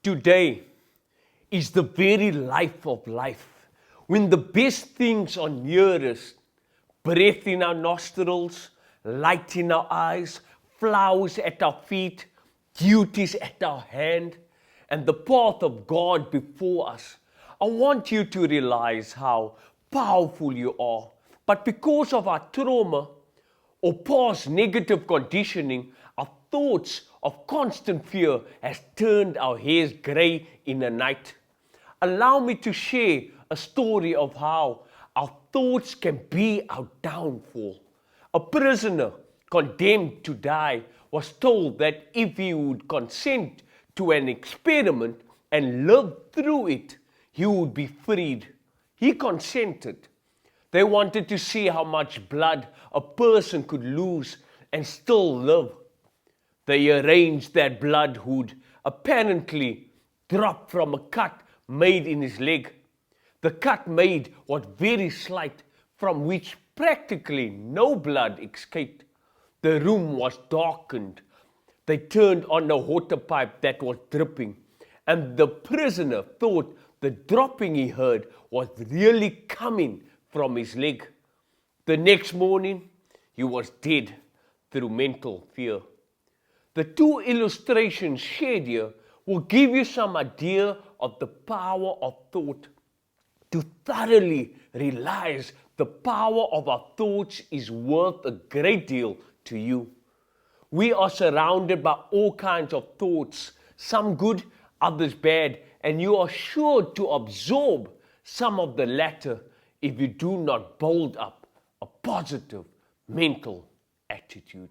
Today is the very life of life, when the best things are nearest: breath in our nostrils, light in our eyes, flowers at our feet, duties at our hand, and the path of God before us. I want you to realize how powerful you are. But because of our trauma or past negative conditioning, our thoughts of constant fear has turned our hairs grey in the night. Allow me to share a story of how our thoughts can be our downfall. A prisoner condemned to die was told that if he would consent to an experiment and live through it, he would be freed. He consented. They wanted to see how much blood a person could lose and still live. They arranged that blood would apparently drop from a cut made in his leg. The cut made was very slight, from which practically no blood escaped. The room was darkened. They turned on the water pipe that was dripping, and the prisoner thought the dropping he heard was really coming from his leg. The next morning, he was dead through mental fear. The two illustrations shared here will give you some idea of the power of thought. To thoroughly realize the power of our thoughts is worth a great deal to you. We are surrounded by all kinds of thoughts, some good, others bad, and you are sure to absorb some of the latter if you do not build up a positive mental attitude.